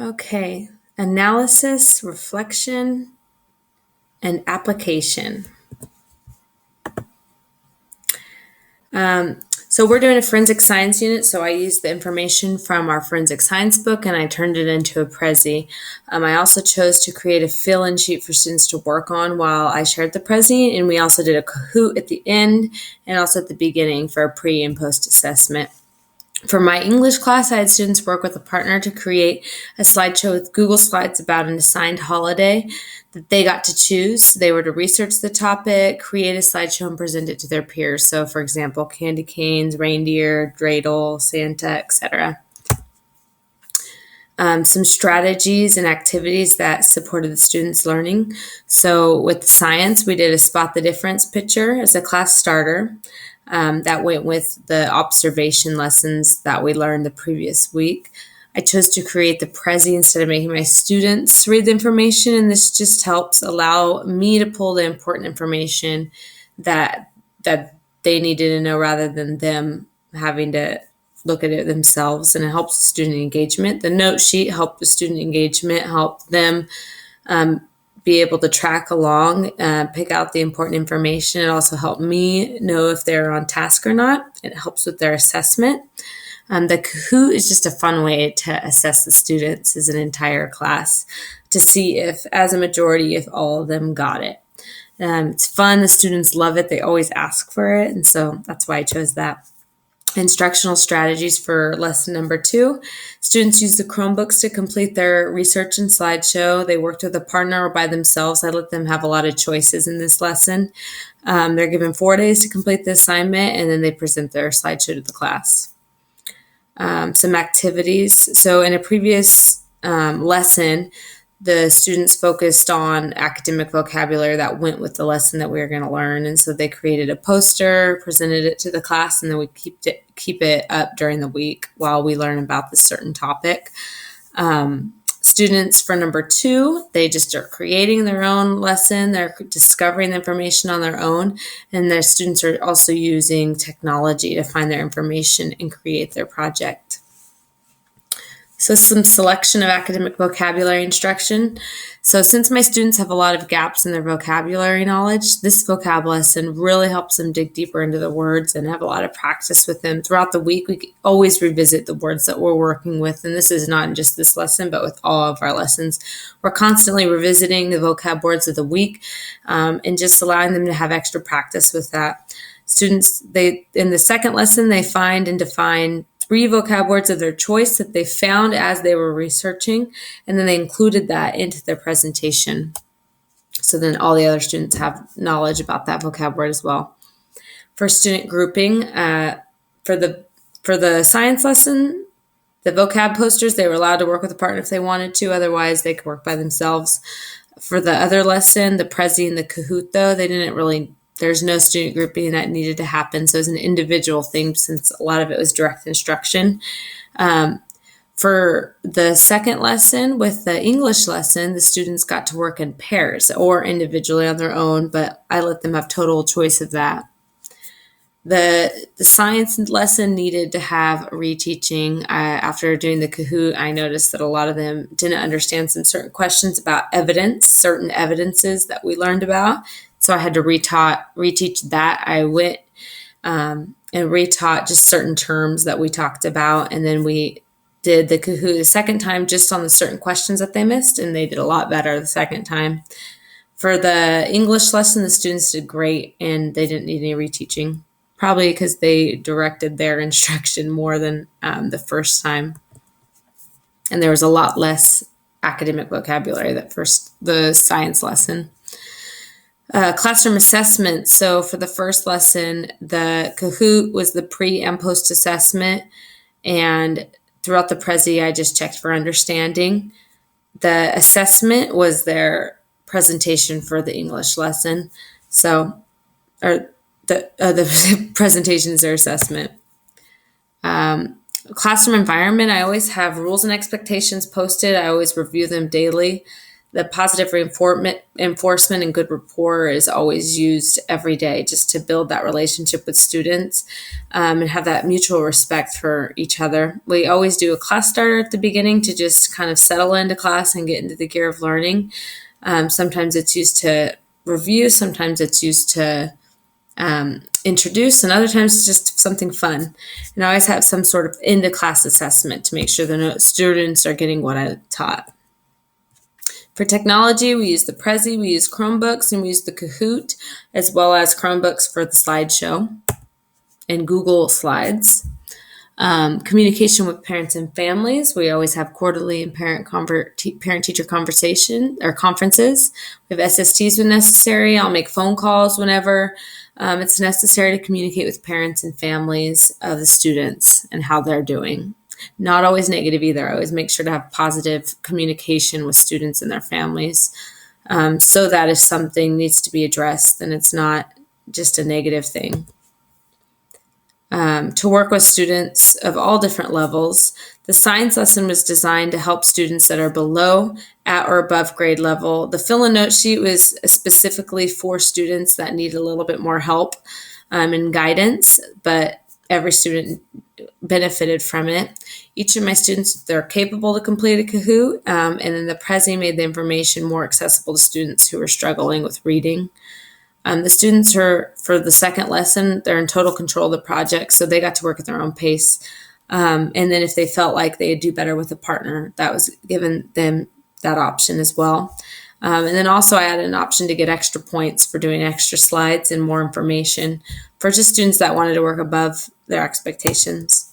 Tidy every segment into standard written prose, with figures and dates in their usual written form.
Okay, analysis, reflection, and application. So we're doing a forensic science unit, so I used the information from our forensic science book and I turned it into a Prezi. I also chose to create a fill-in sheet for students to work on while I shared the Prezi, and we also did a Kahoot at the end and also at the beginning for a pre and post assessment. For my English class, I had students work with a partner to create a slideshow with Google Slides about an assigned holiday that they got to choose. They were to research the topic, create a slideshow, and present it to their peers. So, for example, candy canes, reindeer, dreidel, Santa, etc. Some strategies and activities that supported the students' learning. So, with science, we did a spot the difference picture as a class starter. That went with the observation lessons that we learned the previous week. I chose to create the Prezi instead of making my students read the information, and this just helps allow me to pull the important information that they needed to know rather than them having to look at it themselves, and it helps student engagement. The note sheet helped with student engagement, helped them be able to track along, pick out the important information. It also helped me know if they're on task or not. It helps with their assessment. The Kahoot is just a fun way to assess the students as an entire class to see if, as a majority, if all of them got it. It's fun. The students love it. They always ask for it. And so that's why I chose that. Instructional strategies for lesson number 2. Students use the Chromebooks to complete their research and slideshow. They worked with a partner or by themselves. I let them have a lot of choices in this lesson. They're given 4 days to complete the assignment, and then they present their slideshow to the class. Some activities. So in a previous lesson, the students focused on academic vocabulary that went with the lesson that we were going to learn. And so they created a poster, presented it to the class, and then we keep it up during the week while we learn about this certain topic. Students for number 2, they just are creating their own lesson. They're discovering the information on their own. And their students are also using technology to find their information and create their project. So some selection of academic vocabulary instruction. So since my students have a lot of gaps in their vocabulary knowledge, this vocab lesson really helps them dig deeper into the words and have a lot of practice with them. Throughout the week, we always revisit the words that we're working with. And this is not just this lesson, but with all of our lessons. We're constantly revisiting the vocab words of the week and just allowing them to have extra practice with that. Students, in the second lesson, they find and define 3 vocab words of their choice that they found as they were researching, and then they included that into their presentation. So then all the other students have knowledge about that vocab word as well. For student grouping, for the science lesson, the vocab posters, they were allowed to work with a partner if they wanted to. Otherwise, they could work by themselves. For the other lesson, the Prezi and the Kahoot, though, there's no student grouping that needed to happen. So it's an individual thing since a lot of it was direct instruction. For the second lesson with the English lesson, the students got to work in pairs or individually on their own, but I let them have total choice of that. The science lesson needed to have reteaching. After doing the Kahoot, I noticed that a lot of them didn't understand some certain questions about certain evidences that we learned about. So I had to reteach that. I went and retaught just certain terms that we talked about. And then we did the Kahoot the second time just on the certain questions that they missed. And they did a lot better the second time. For the English lesson, the students did great and they didn't need any reteaching. Probably because they directed their instruction more than the first time. And there was a lot less academic vocabulary the science lesson. Classroom assessment. So for the first lesson, the Kahoot was the pre and post assessment. And throughout the Prezi, I just checked for understanding. The assessment was their presentation for the English lesson. The presentation is their assessment. Classroom environment, I always have rules and expectations posted. I always review them daily. The positive enforcement and good rapport is always used every day just to build that relationship with students and have that mutual respect for each other. We always do a class starter at the beginning to just kind of settle into class and get into the gear of learning. Sometimes it's used to review, sometimes it's used to introduce, and other times it's just something fun. And I always have some sort of into class assessment to make sure the students are getting what I taught. For technology, we use the Prezi, we use Chromebooks, and we use the Kahoot, as well as Chromebooks for the slideshow and Google Slides. Communication with parents and families. We always have quarterly and parent-teacher conversation or conferences. We have SSTs when necessary. I'll make phone calls whenever it's necessary to communicate with parents and families of the students and how they're doing. Not always negative either. I always make sure to have positive communication with students and their families, so that if something needs to be addressed, then it's not just a negative thing. To work with students of all different levels, the science lesson was designed to help students that are below, at, or above grade level. The fill-in note sheet was specifically for students that need a little bit more help and guidance, but every student benefited from it. Each of my students, they're capable to complete a Kahoot, and then the Prezi made the information more accessible to students who are struggling with reading. The students are, for the second lesson, they're in total control of the project, so they got to work at their own pace. And then if they felt like they'd do better with a partner, that was given them that option as well. And then also I added an option to get extra points for doing extra slides and more information for just students that wanted to work above their expectations.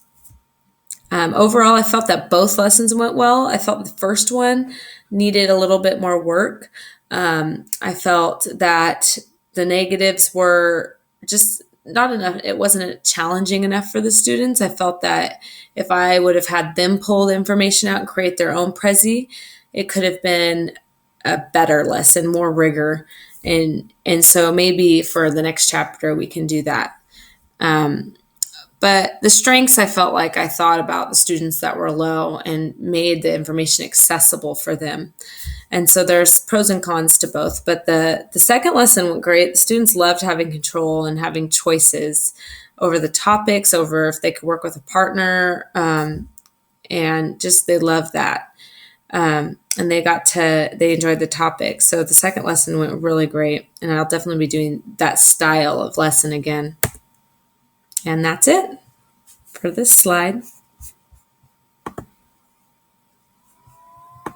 Overall, I felt that both lessons went well. I felt the first one needed a little bit more work. I felt that the negatives were just not enough. It wasn't challenging enough for the students. I felt that if I would have had them pull the information out and create their own Prezi, it could have been a better lesson, more rigor. And so maybe for the next chapter, we can do that. But the strengths, I felt like I thought about the students that were low and made the information accessible for them. And so there's pros and cons to both. But the second lesson went great. The students loved having control and having choices over the topics, over if they could work with a partner, and just they loved that. And they enjoyed the topic. So the second lesson went really great. And I'll definitely be doing that style of lesson again. And that's it for this slide.